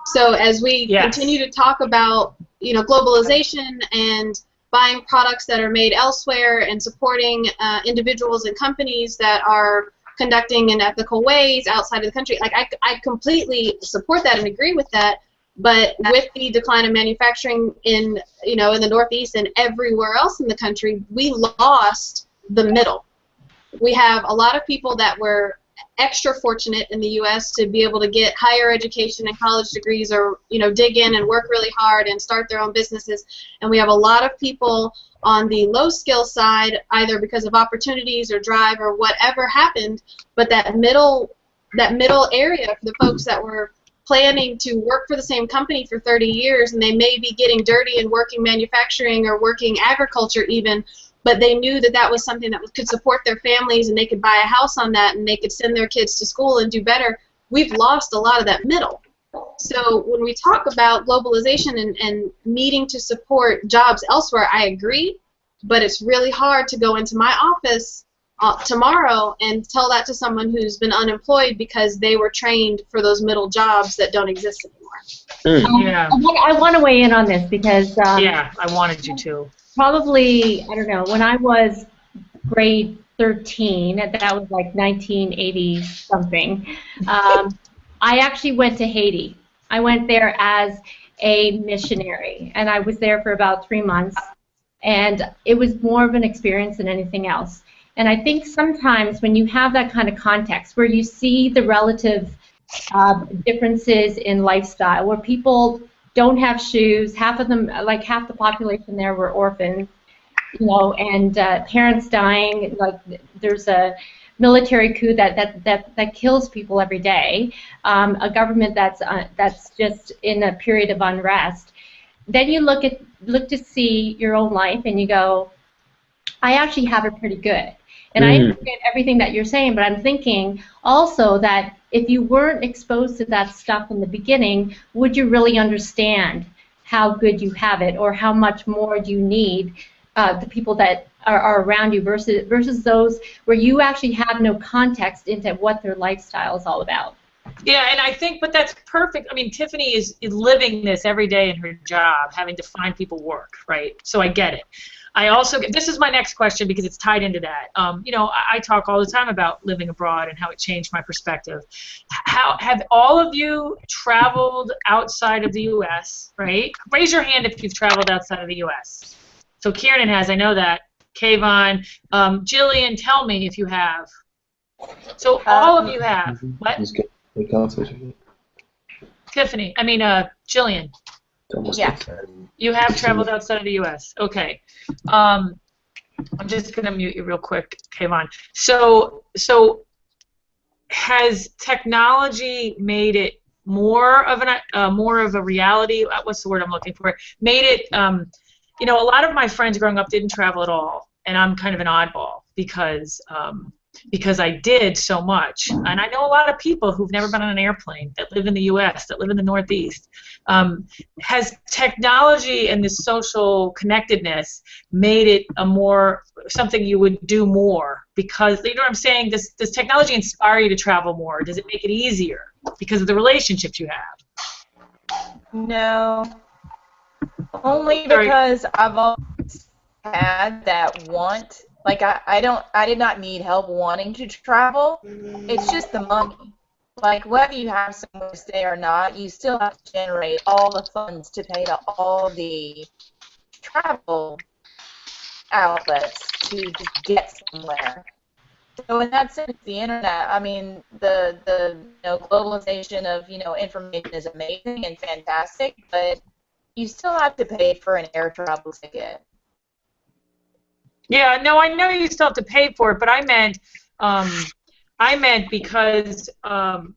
So as we continue to talk about, you know, globalization and buying products that are made elsewhere and supporting individuals and companies that are conducting in ethical ways outside of the country, like I completely support that and agree with that. But with the decline of manufacturing in, you know, in the Northeast and everywhere else in the country, we lost the middle. We have a lot of people that were extra fortunate in the U.S. to be able to get higher education and college degrees, or, you know, dig in and work really hard and start their own businesses. And we have a lot of people on the low skill side, either because of opportunities or drive or whatever happened, but that middle area for the folks that were planning to work for the same company for 30 years, and they may be getting dirty and working manufacturing or working agriculture even, but they knew that that was something that could support their families, and they could buy a house on that, and they could send their kids to school and do better. We've lost a lot of that middle. So when we talk about globalization and needing to support jobs elsewhere, I agree, but it's really hard to go into my office tomorrow and tell that to someone who's been unemployed because they were trained for those middle jobs that don't exist anymore. Yeah. I want to weigh in on this because yeah, I wanted you to. Probably, I don't know, when I was grade 13, that was like 1980 something, I actually went to Haiti. I went there as a missionary, and I was there for about 3 months, and it was more of an experience than anything else. And I think sometimes when you have that kind of context where you see the relative differences in lifestyle, where people don't have shoes, half of them, like half the population there were orphans, you know, and parents dying, like there's a military coup that kills people every day, a government that's just in a period of unrest. Then you look to see your own life and you go, I actually have it pretty good. And I understand everything that you're saying, but I'm thinking also that if you weren't exposed to that stuff in the beginning, would you really understand how good you have it, or how much more do you need the people that are around you versus those where you actually have no context into what their lifestyle is all about? Yeah, and I think, but that's perfect. I mean, Tiffany is living this every day in her job, having to find people work, right? So I get it. I also, this is my next question because it's tied into that. You know, I talk all the time about living abroad and how it changed my perspective. How have all of you traveled outside of the U.S., right? Raise your hand if you've traveled outside of the U.S. So Kieran has, I know that. Kayvon, Jillian, tell me if you have. So all of you have. What? Tiffany, I mean, Jillian. Yeah. You have traveled outside of the U.S. Okay. I'm just going to mute you real quick, Kayvon. So has technology made it more of a reality? What's the word I'm looking for? Made it, you know, a lot of my friends growing up didn't travel at all, and I'm kind of an oddball because I did so much. And I know a lot of people who've never been on an airplane that live in the U.S., that live in the Northeast. Has technology and this social connectedness made it something you would do more? Because, you know what I'm saying? Does technology inspire you to travel more? Does it make it easier because of the relationships you have? No. Only because I've always had that want. Like I did not need help wanting to travel. It's just the money. like whether you have somewhere to stay or not, you still have to generate all the funds to pay to all the travel outlets to just get somewhere. So in that sense, the internet, I mean, the globalization of information is amazing and fantastic, but you still have to pay for an air travel ticket. Yeah, no, I know you still have to pay for it, but I meant because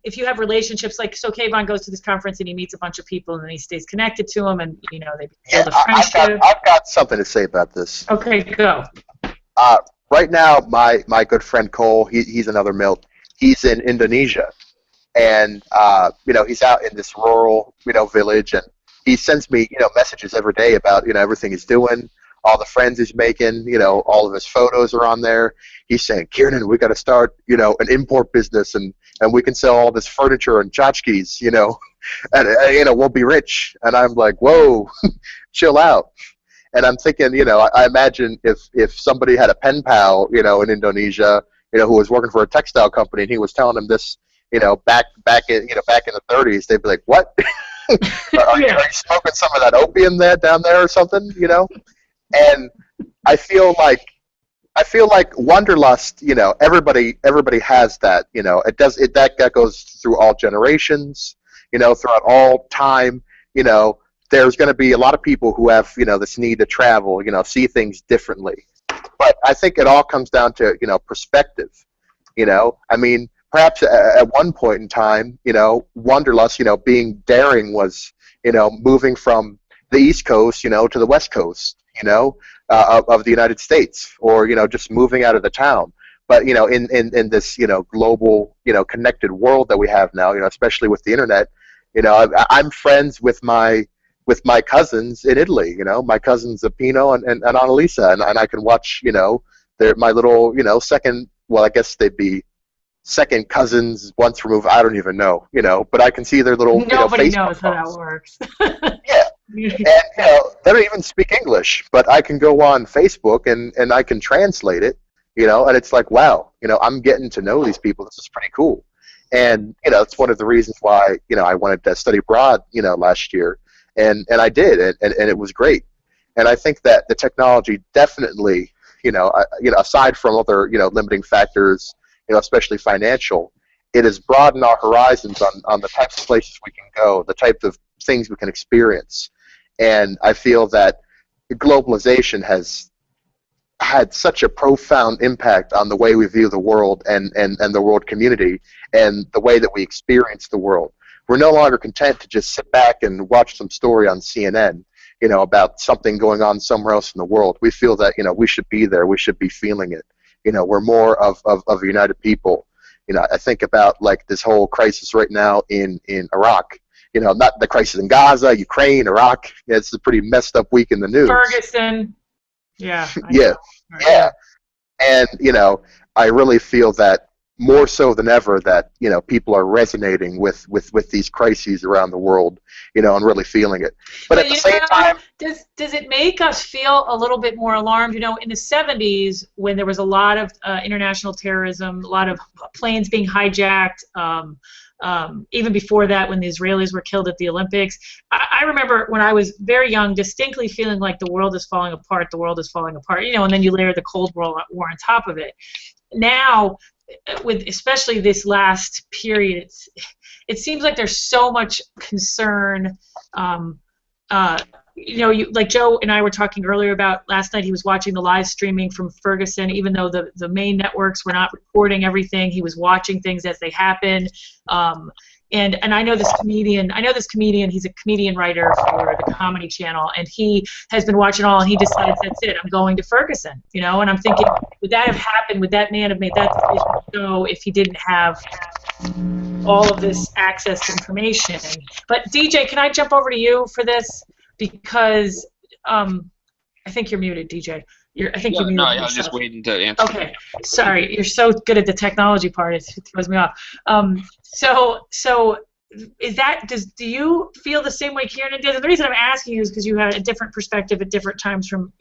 if you have relationships, like, so Kayvon goes to this conference and he meets a bunch of people and then he stays connected to them and, they build a friendship. I've got something to say about this. Okay, go. Right now, my good friend Cole, he's another Milt. He's in Indonesia, and he's out in this rural village, and he sends me messages every day about everything he's doing, all the friends he's making, all of his photos are on there. He's saying, Kiernan, we got to start an import business, and we can sell all this furniture and tchotchkes, and we'll be rich. And I'm like, whoa, chill out. And I'm thinking, I imagine if somebody had a pen pal, in Indonesia, who was working for a textile company, and he was telling them this, back in the 30s, they'd be like, "What? are you smoking some of that opium down there or something?" And I feel like wanderlust. Everybody has that. That goes through all generations. Throughout all time. There's going to be a lot of people who have, this need to travel, see things differently. But I think it all comes down to, perspective. I mean, perhaps at one point in time, wanderlust, being daring was, moving from the East Coast, to the West Coast, of the United States, or, just moving out of the town. But, in this, global, connected world that we have now, especially with the internet, I'm friends with my cousins in Italy, my cousins Pino and Annalisa, and I can watch, my little, second, well, I guess they'd be second cousins once removed, I don't even know, but I can see their little, Nobody Facebook knows how that posts. works. Yeah, and, they don't even speak English, but I can go on Facebook and I can translate it, and it's like, wow, I'm getting to know these people, this is pretty cool. And, it's one of the reasons why, I wanted to study abroad, last year. And I did, and it was great. And I think that the technology definitely, aside from other, limiting factors, especially financial, it has broadened our horizons on the types of places we can go, the type of things we can experience. And I feel that globalization has had such a profound impact on the way we view the world and the world community and the way that we experience the world. We're no longer content to just sit back and watch some story on CNN, about something going on somewhere else in the world. We feel that, we should be there. We should be feeling it. We're more of a united people. I think about, like, this whole crisis right now in Iraq. Not the crisis in Gaza, Ukraine, Iraq. It's a pretty messed up week in the news. Ferguson. Yeah. Yeah. And, I really feel that more so than ever that, people are resonating with these crises around the world, and really feeling it. But at the same time... Does it make us feel a little bit more alarmed? In the 70s, when there was a lot of international terrorism, a lot of planes being hijacked, even before that, when the Israelis were killed at the Olympics, I remember when I was very young distinctly feeling like the world is falling apart, and then you layer the Cold War on top of it. Now, with especially this last period, it seems like there's so much concern. Like Joe and I were talking earlier about last night, he was watching the live streaming from Ferguson, even though the main networks were not recording everything. He was watching things as they happen. And I know this comedian. He's a comedian writer for the Comedy Channel, and he has been watching all, and he decides, that's it, I'm going to Ferguson. And I'm thinking, would that have happened? Would that man have made that decision to go if he didn't have all of this access to information? But DJ, can I jump over to you for this? Because I think you're muted, DJ. I think you're muted. No, I was just waiting to answer. Okay, sorry. You're so good at the technology part, it throws me off. So do you feel the same way Kieran did? And the reason I'm asking you is because you had a different perspective at different times from,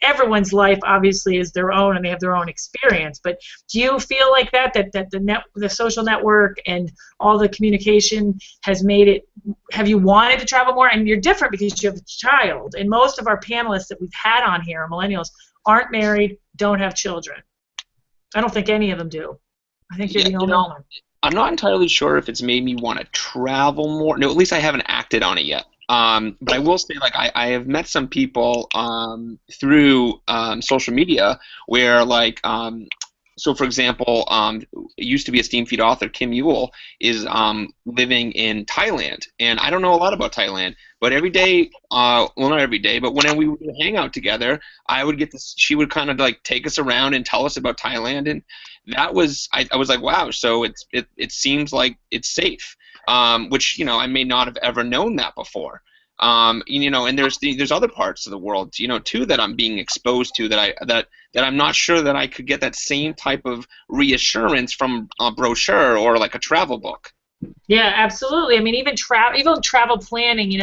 everyone's life obviously is their own and they have their own experience. But do you feel like that the social network and all the communication has made it, have you wanted to travel more? And you're different because you have a child. And most of our panelists that we've had on here, millennials, aren't married, don't have children. I don't think any of them do. I think you're the only one. I'm not entirely sure if it's made me want to travel more. No, at least I haven't acted on it yet. But I will say, like, I have met some people through social media where, like, so for example, it used to be a Steam Feed author, Kim Yule, is living in Thailand. And I don't know a lot about Thailand, but every day, well, not every day, but when we would hang out together, I would get this, she would kind of like take us around and tell us about Thailand. And that was, I was like, wow, so it seems like it's safe, which, I may not have ever known that before. And there's other parts of the world, too, that I'm being exposed to that I'm not sure that I could get that same type of reassurance from a brochure or like a travel book. Yeah, absolutely. I mean, even travel planning,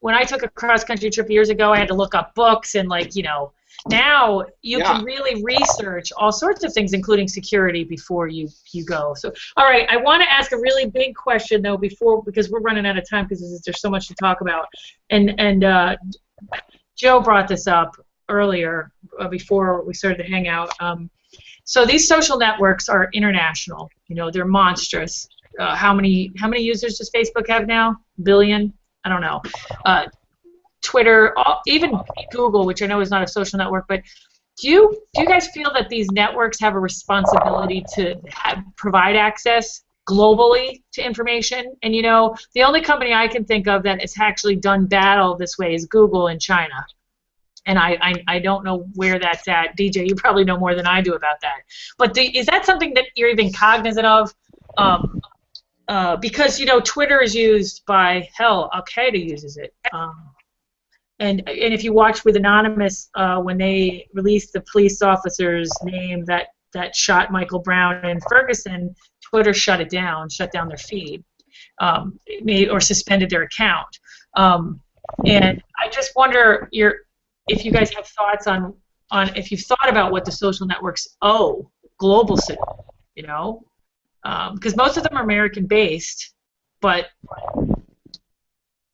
when I took a cross-country trip years ago, I had to look up books and, like, now you can really research all sorts of things, including security, before you go. So, all right, I want to ask a really big question, though, because we're running out of time because there's so much to talk about. And Joe brought this up earlier before we started to hang out. So these social networks are international. They're monstrous. How many users does Facebook have now? Billion? I don't know. Twitter, even Google, which I know is not a social network, but do you guys feel that these networks have a responsibility to provide access globally to information? And the only company I can think of that has actually done battle this way is Google in China. And I don't know where that's at. DJ, you probably know more than I do about that. But is that something that you're even cognizant of? Because Twitter is used by, hell, Al-Qaeda uses it. And if you watch with Anonymous, when they released the police officer's name that shot Michael Brown in Ferguson, Twitter shut down their feed, or suspended their account. And I just wonder if you guys have thoughts on if you've thought about what the social networks owe global citizens, because most of them are American-based, but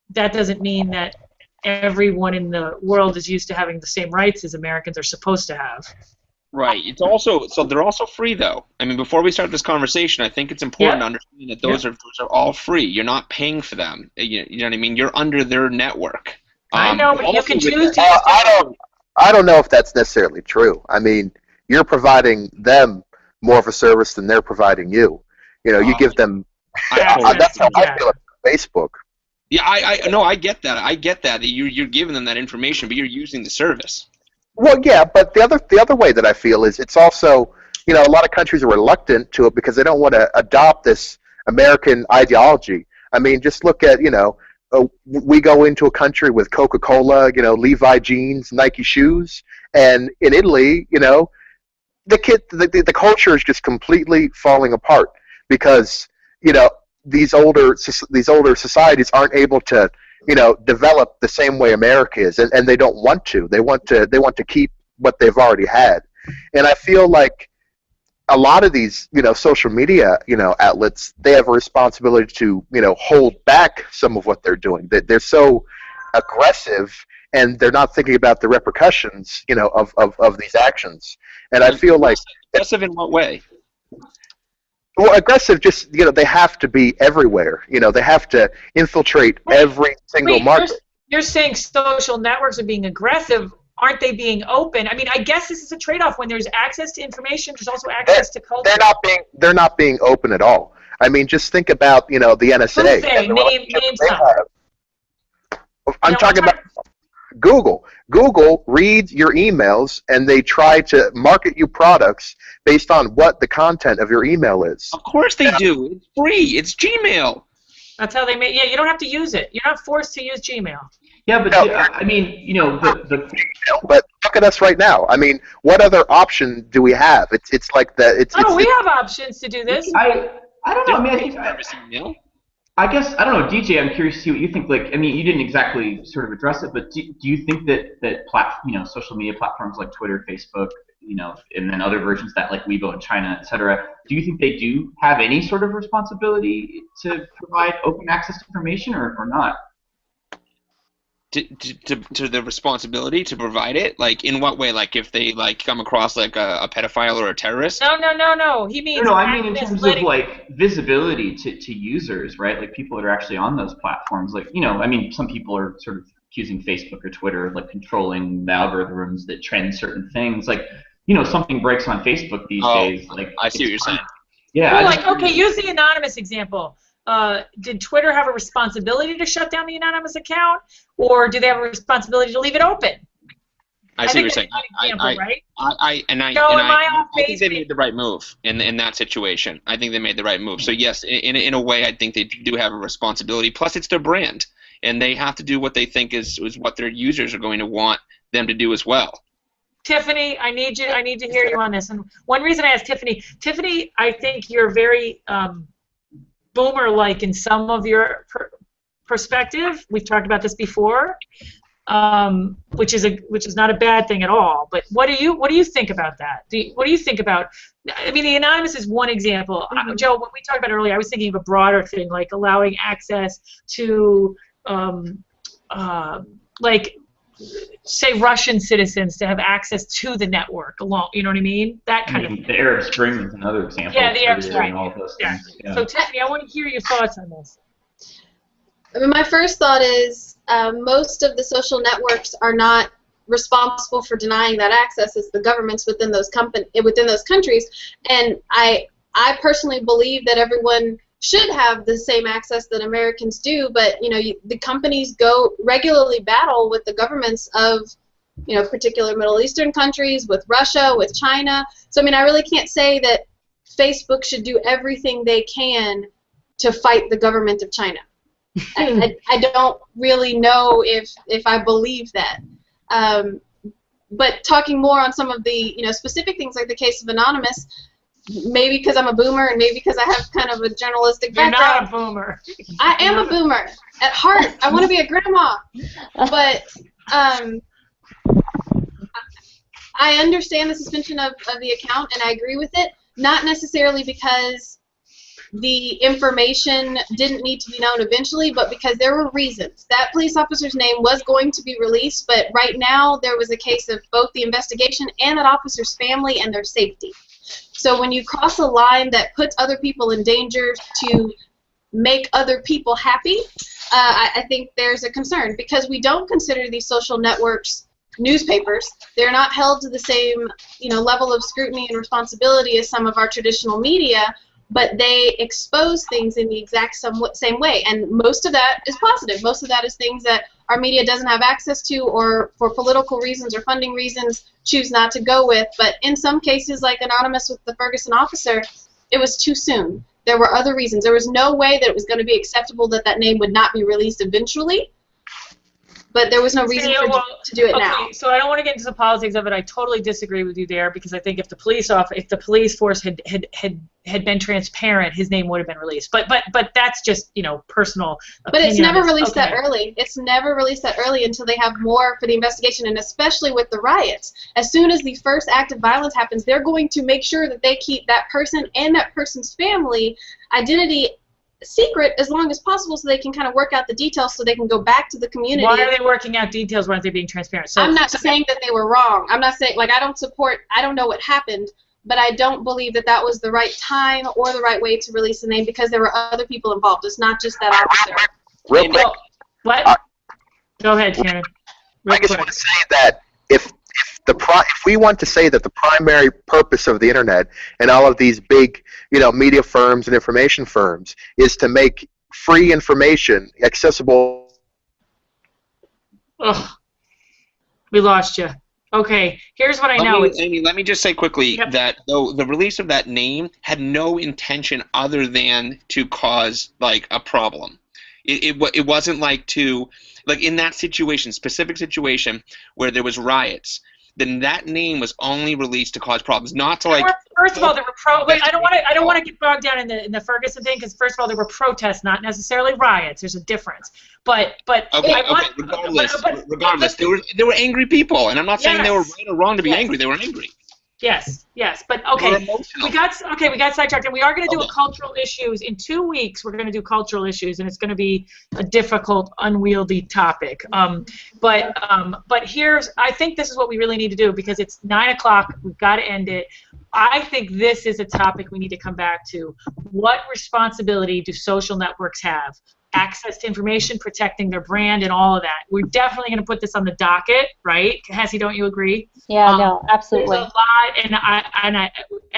that doesn't mean that everyone in the world is used to having the same rights as Americans are supposed to have. Right. It's also, so they're also free, though. I mean, before we start this conversation, I think it's important to understand that those are all free. You're not paying for them. You know what I mean? You're under their network. I know, but you can choose to. I don't know if that's necessarily true. I mean, you're providing them more of a service than they're providing you. You give them. That's how I feel about Facebook. Yeah, I get that. I get that. You're giving them that information, but you're using the service. Well, yeah, but the other way that I feel is it's also, a lot of countries are reluctant to it because they don't want to adopt this American ideology. I mean, just look at, we go into a country with Coca-Cola, Levi jeans, Nike shoes, and in Italy, the culture is just completely falling apart because, these older societies aren't able to, develop the same way America is, and they don't want to. They want to keep what they've already had, and I feel like a lot of these, social media, outlets, they have a responsibility to, hold back some of what they're doing. That they're so aggressive, and they're not thinking about the repercussions, of these actions. And I feel like aggressive in what way? Well, aggressive, just, they have to be everywhere. They have to infiltrate every single market. You're saying social networks are being aggressive. Aren't they being open? I mean, I guess this is a trade-off. When there's access to information, there's also access to culture. They're not being open at all. I mean, just think about, the NSA. Who's saying? Name some. I'm talking about Google. Google reads your emails, and they try to market you products based on what the content of your email is. Of course they do. It's free. It's Gmail. That's how they make. Yeah, you don't have to use it. You're not forced to use Gmail. Yeah, but I mean, But look at us right now. I mean, what other option do we have? It's like that. We have options to do this. I don't know. I mean, I think I guess, I don't know, DJ, I'm curious to see what you think. Like, I mean, you didn't exactly sort of address it, but do you think that social media platforms like Twitter, Facebook, and then other versions that like Weibo in China, et cetera, do you think they do have any sort of responsibility to provide open access to information or not? To the responsibility to provide it? Like, in what way? Like, if they like come across like a pedophile or a terrorist? No. He means no. I mean in terms of like visibility to users, right? Like people that are actually on those platforms. Like, I mean, some people are sort of accusing Facebook or Twitter of like controlling the algorithms that trend certain things. Like, something breaks on Facebook these days. Like, I see what you're saying. Yeah. Well, okay, use the anonymous example. Did Twitter have a responsibility to shut down the anonymous account, or do they have a responsibility to leave it open? I see what you're saying. I think they made the right move in that situation. I think they made the right move. So yes, in a way, I think they do have a responsibility. Plus, it's their brand, and they have to do what they think is what their users are going to want them to do as well. Tiffany, I need to hear you on this. And one reason I asked Tiffany, I think you're very boomer-like in some of your perspective. We've talked about this before, which is not a bad thing at all. But what do you think about that? What do you think about? I mean, the anonymous is one example. Joe, what we talked about earlier, I was thinking of a broader thing, like allowing access to, like, say, Russian citizens to have access to the network along. You know what I mean? That kind of thing. The Arab Spring is another example. Yeah, the Arab Spring. All of those things. Yeah. So, Tiffany, I want to hear your thoughts on this. I mean, my first thought is most of the social networks are not responsible for denying that access. It's the governments within those countries, and I personally believe that everyone should have the same access that Americans do, but the companies go regularly battle with the governments of particular Middle Eastern countries, with Russia, with China. So I mean, I really can't say that Facebook should do everything they can to fight the government of China. I don't really know if I believe that. But talking more on some of the specific things, like the case of Anonymous, maybe because I'm a boomer and maybe because I have kind of a journalistic background. You're not a boomer. I am a boomer. At heart, I want to be a grandma. But I understand the suspension of the account, and I agree with it, not necessarily because the information didn't need to be known eventually, but because there were reasons. That police officer's name was going to be released, but right now there was a case of both the investigation and that officer's family and their safety. So when you cross a line that puts other people in danger to make other people happy, I think there's a concern, because we don't consider these social networks newspapers. They're not held to the same level of scrutiny and responsibility as some of our traditional media, but they expose things in the exact same way, and most of that is positive. Most of that is things that our media doesn't have access to, or for political reasons or funding reasons choose not to go with. But in some cases, like Anonymous with the Ferguson officer, it was too soon. There were other reasons. There was no way that it was going to be acceptable that that name would not be released eventually, but there was no reason to do it now. So I don't want to get into the politics of it. I totally disagree with you there, because I think if the police force had been transparent, his name would have been released. But that's just personal opinion. But it's never released that early. It's never released that early until they have more for the investigation, and especially with the riots. As soon as the first act of violence happens, they're going to make sure that they keep that person and that person's family identity secret as long as possible, so they can kind of work out the details, so they can go back to the community. Why are they working out details? Why aren't they being transparent? I'm not saying that they were wrong. I'm not saying, like, I don't know what happened, but I don't believe that that was the right time or the right way to release the name, because there were other people involved. It's not just that officer. Real quick. What? Go ahead, Shannon. I just want to say that if we want to say that the primary purpose of the internet and all of these big, media firms and information firms is to make free information accessible. Ugh. We lost you. Okay, here's what I know. Amy, let me just say quickly that the release of that name had no intention other than to cause like a problem. It wasn't like in that situation, specific situation where there was riots. then that name was only released to cause problems, not to like. First of all, there were wait, I don't want to get bogged down in the Ferguson thing, because first of all, there were protests, not necessarily riots. There's a difference. But regardless, there were angry people, and I'm not saying they were right or wrong to be angry. They were angry. Yes, but okay, we got sidetracked, and we are going to do a cultural issues in 2 weeks. We're going to do cultural issues, and it's going to be a difficult, unwieldy topic. But I think this is what we really need to do, because it's 9 o'clock. We've got to end it. I think this is a topic we need to come back to. What responsibility do social networks have? Access to information, protecting their brand, and all of that. We're definitely going to put this on the docket, right? Cassie, don't you agree? Yeah, no, absolutely. There's a lot,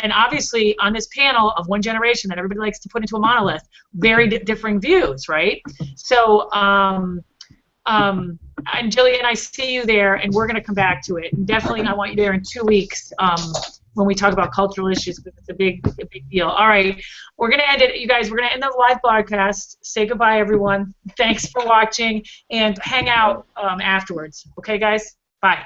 and obviously on this panel of one generation that everybody likes to put into a monolith, very differing views, right? So, and Jillian, I see you there, and we're going to come back to it. And definitely, I want you there in 2 weeks. When we talk about cultural issues, because it's a big deal. All right, we're going to end it, you guys. We're going to end the live broadcast. Say goodbye, everyone. Thanks for watching, and hang out afterwards. Okay, guys? Bye.